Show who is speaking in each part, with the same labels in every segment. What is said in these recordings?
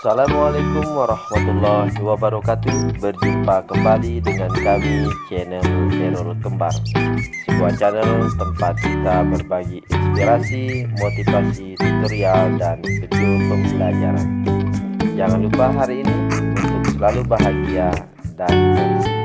Speaker 1: Assalamualaikum warahmatullahi wabarakatuh. Berjumpa kembali dengan kami, channel Error Kembar, sebuah channel tempat kita berbagi inspirasi, motivasi, tutorial, dan video pembelajaran. Jangan lupa hari ini untuk selalu bahagia dan bersih.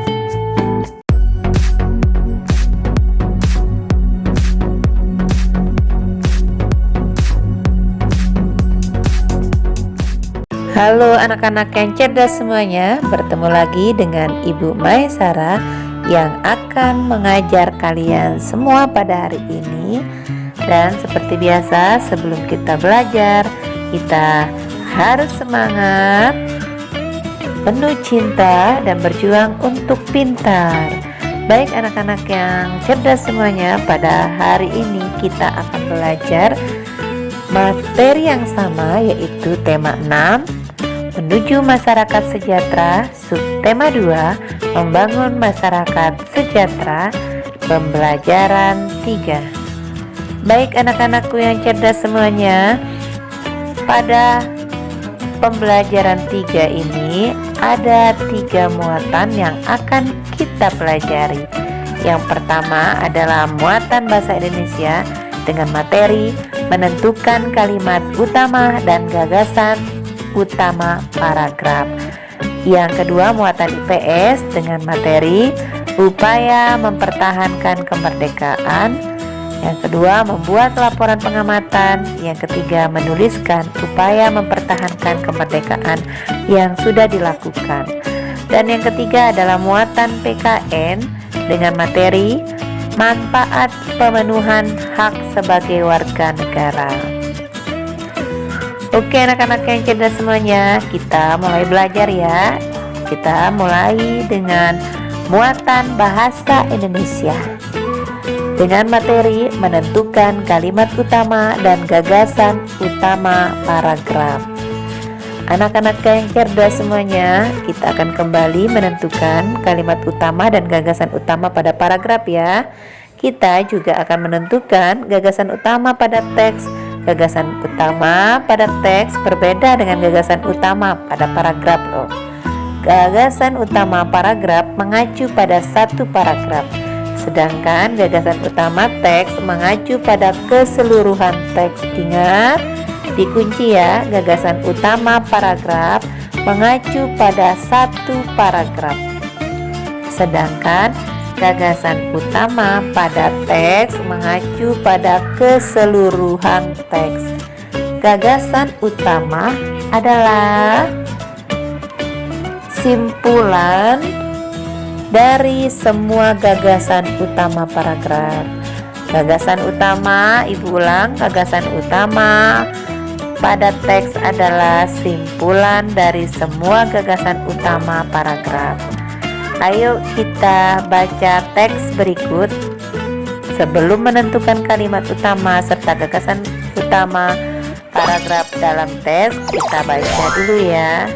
Speaker 2: Halo anak-anak yang cerdas semuanya, bertemu lagi dengan Ibu Maesara yang akan mengajar kalian semua pada hari ini. Dan seperti biasa, sebelum kita belajar, kita harus semangat, penuh cinta, dan berjuang untuk pintar. Baik anak-anak yang cerdas semuanya, pada hari ini kita akan belajar materi yang sama, yaitu tema 6, menuju masyarakat sejahtera, subtema 2, membangun masyarakat sejahtera, pembelajaran 3. Baik anak-anakku yang cerdas semuanya, pada pembelajaran 3 ini ada 3 muatan yang akan kita pelajari. Yang pertama adalah muatan bahasa Indonesia dengan materi menentukan kalimat utama dan gagasan utama paragraf. Yang kedua, muatan IPS dengan materi upaya mempertahankan kemerdekaan. Yang kedua, membuat laporan pengamatan. Yang ketiga, menuliskan upaya mempertahankan kemerdekaan yang sudah dilakukan. Dan yang ketiga adalah muatan PKN dengan materi manfaat pemenuhan hak sebagai warga negara. Oke anak-anak yang cerdas semuanya, kita mulai belajar ya. Kita mulai dengan muatan bahasa Indonesia dengan materi menentukan kalimat utama dan gagasan utama paragraf. Anak-anak yang cerdas semuanya, kita akan kembali menentukan kalimat utama dan gagasan utama pada paragraf ya. Kita juga akan menentukan gagasan utama pada teks. Gagasan utama pada teks berbeda dengan gagasan utama pada paragraf loh. Gagasan utama paragraf mengacu pada satu paragraf, sedangkan gagasan utama teks mengacu pada keseluruhan teks. Ingat, dikunci ya, gagasan utama paragraf mengacu pada satu paragraf, sedangkan gagasan utama pada teks mengacu pada keseluruhan teks. Gagasan utama adalah simpulan dari semua gagasan utama paragraf. Gagasan utama, ibu ulang, gagasan utama pada teks adalah simpulan dari semua gagasan utama paragraf. Ayo kita baca teks berikut. Sebelum menentukan kalimat utama serta gagasan utama paragraf dalam teks, kita baca dulu ya.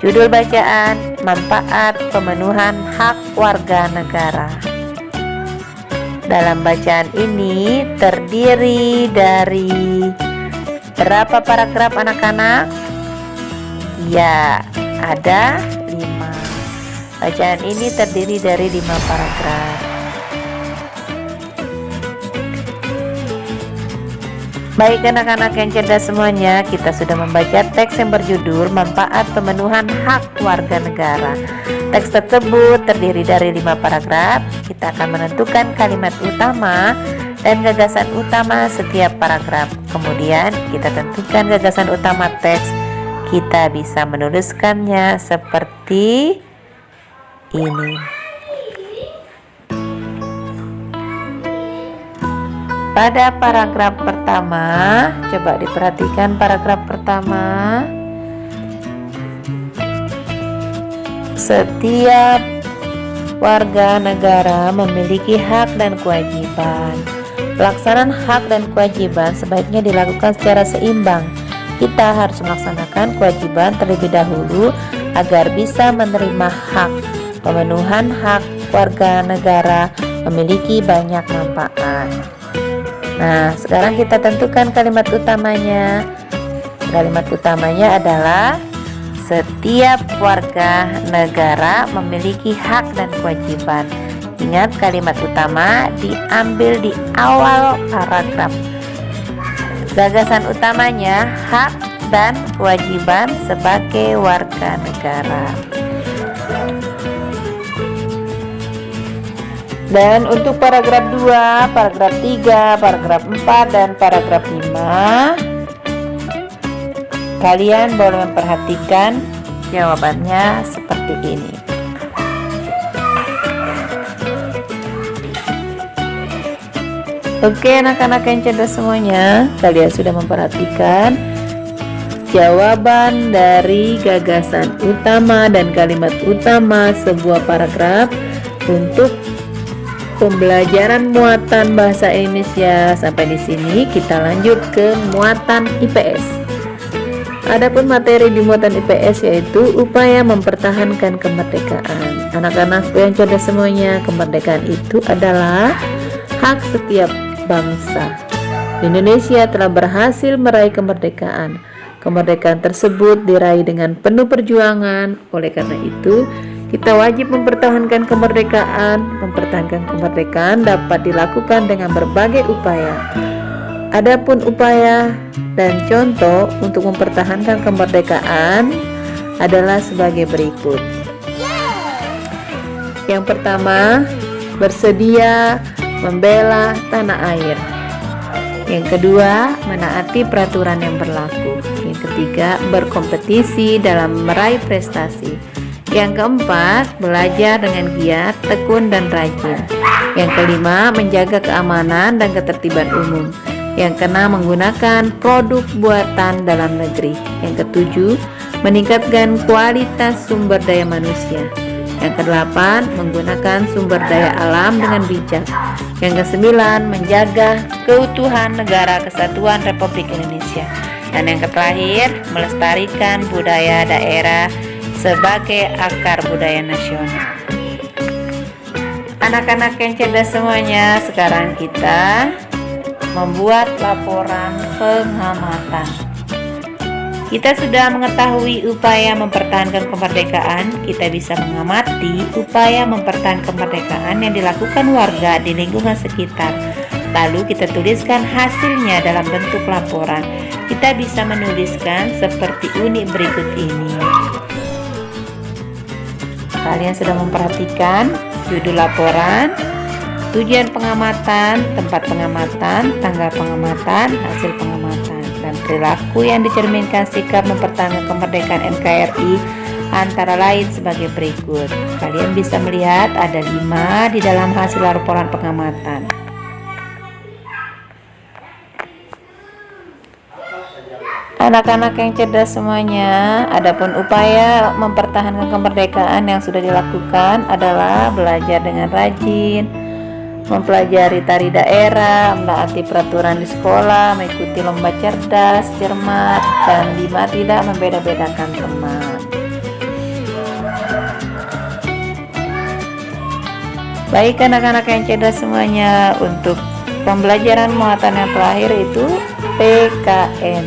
Speaker 2: Judul bacaan, manfaat pemenuhan hak warga negara. Dalam bacaan ini terdiri dari berapa paragraf anak-anak? Ya, ada 5. Bacaan ini terdiri dari 5 paragraf. Baik anak-anak yang cerdas semuanya, kita sudah membaca teks yang berjudul manfaat pemenuhan hak warga negara. Teks tersebut terdiri dari 5 paragraf. Kita akan menentukan kalimat utama dan gagasan utama setiap paragraf. Kemudian kita tentukan gagasan utama teks. Kita bisa menuliskannya seperti ini. Pada paragraf pertama, coba diperhatikan paragraf pertama. Setiap warga negara memiliki hak dan kewajiban. Pelaksanaan hak dan kewajiban sebaiknya dilakukan secara seimbang. Kita harus melaksanakan kewajiban terlebih dahulu agar bisa menerima hak. Pemenuhan hak warga negara memiliki banyak manfaat. Nah, sekarang kita tentukan kalimat utamanya. Kalimat utamanya adalah setiap warga negara memiliki hak dan kewajiban. Ingat, kalimat utama diambil di awal paragraf. Gagasan utamanya hak dan kewajiban sebagai warga negara. Dan untuk paragraf 2, paragraf 3, paragraf 4, dan paragraf 5, kalian boleh memperhatikan jawabannya seperti ini. Oke, anak-anak yang cerdas semuanya, kalian sudah memperhatikan jawaban dari gagasan utama dan kalimat utama sebuah paragraf untuk pembelajaran muatan bahasa Indonesia. Sampai di sini kita lanjut ke muatan IPS. Adapun materi di muatan IPS yaitu upaya mempertahankan kemerdekaan. Anak-anak yang cerdas semuanya, kemerdekaan itu adalah hak setiap bangsa. Indonesia telah berhasil meraih kemerdekaan. Kemerdekaan tersebut diraih dengan penuh perjuangan. Oleh karena itu, kita wajib mempertahankan kemerdekaan. Mempertahankan kemerdekaan dapat dilakukan dengan berbagai upaya. Adapun upaya dan contoh untuk mempertahankan kemerdekaan adalah sebagai berikut. Yang pertama, bersedia membela tanah air. Yang kedua, menaati peraturan yang berlaku. Yang ketiga, berkompetisi dalam meraih prestasi. Yang keempat, belajar dengan giat, tekun, dan rajin. Yang kelima, menjaga keamanan dan ketertiban umum. Yang keenam, menggunakan produk buatan dalam negeri. Yang ketujuh, meningkatkan kualitas sumber daya manusia. Yang kedelapan, menggunakan sumber daya alam dengan bijak. Yang kesembilan, menjaga keutuhan negara kesatuan Republik Indonesia. Dan yang terakhir, melestarikan budaya daerah sebagai akar budaya nasional. Anak-anak yang cerdas semuanya, sekarang kita membuat laporan pengamatan. Kita sudah mengetahui upaya mempertahankan kemerdekaan. Kita bisa mengamati upaya mempertahankan kemerdekaan yang dilakukan warga di lingkungan sekitar. Lalu kita tuliskan hasilnya dalam bentuk laporan. Kita bisa menuliskan seperti unit berikut ini. Kalian sudah memperhatikan judul laporan, tujuan pengamatan, tempat pengamatan, tanggal pengamatan, hasil pengamatan, dan perilaku yang dicerminkan sikap mempertahankan kemerdekaan NKRI antara lain sebagai berikut. Kalian bisa melihat ada 5 di dalam hasil laporan pengamatan. Anak-anak yang cerdas semuanya, adapun upaya mempertahankan kemerdekaan yang sudah dilakukan adalah belajar dengan rajin, mempelajari tari daerah, menaati peraturan di sekolah, mengikuti lomba cerdas, cermat, dan 5, tidak membeda-bedakan teman. Baik anak-anak yang cerdas semuanya, untuk pembelajaran muatan yang terakhir itu PKN,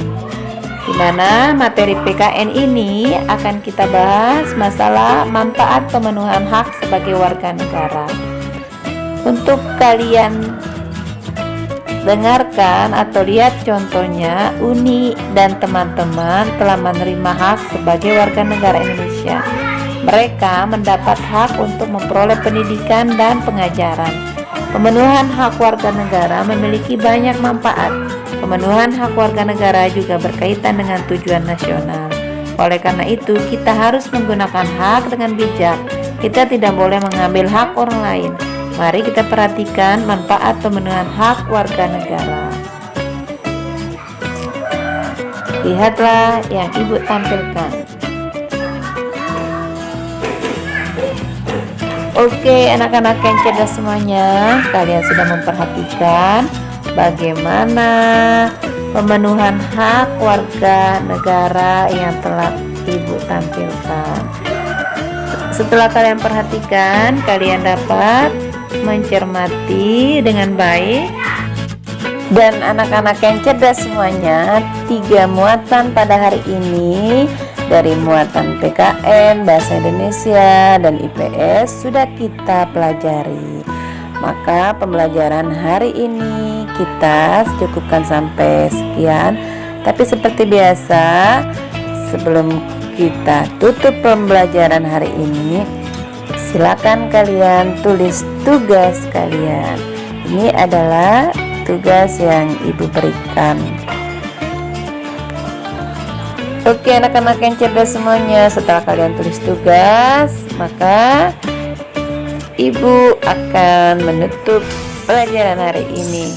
Speaker 2: di mana materi PKN ini akan kita bahas masalah manfaat pemenuhan hak sebagai warga negara. Untuk kalian dengarkan atau lihat contohnya, Uni dan teman-teman telah menerima hak sebagai warga negara Indonesia. Mereka mendapat hak untuk memperoleh pendidikan dan pengajaran. Pemenuhan hak warga negara memiliki banyak manfaat. Pemenuhan hak warga negara juga berkaitan dengan tujuan nasional. Oleh karena itu, kita harus menggunakan hak dengan bijak. Kita tidak boleh mengambil hak orang lain. Mari kita perhatikan manfaat pemenuhan hak warga negara. Lihatlah yang Ibu tampilkan. Oke, anak-anak yang cerdas semuanya, kalian sudah memperhatikan bagaimana pemenuhan hak warga negara yang telah Ibu tampilkan. Setelah kalian perhatikan, kalian dapat mencermati dengan baik Dan anak-anak yang cerdas semuanya, 3 muatan pada hari ini dari muatan PKN, Bahasa Indonesia, dan IPS sudah kita pelajari. Maka pembelajaran hari ini kita cukupkan sampai sekian. Tapi seperti biasa, sebelum kita tutup pembelajaran hari ini, silakan kalian tulis tugas kalian. Ini adalah tugas yang ibu berikan. Oke anak-anak yang cerdas semuanya, setelah kalian tulis tugas, maka ibu akan menutup pelajaran hari ini.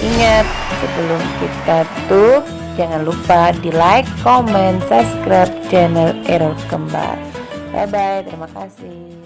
Speaker 2: Ingat, sebelum kita tutup, jangan lupa di like, comment, subscribe channel Error Kembar. Bye bye, terima kasih.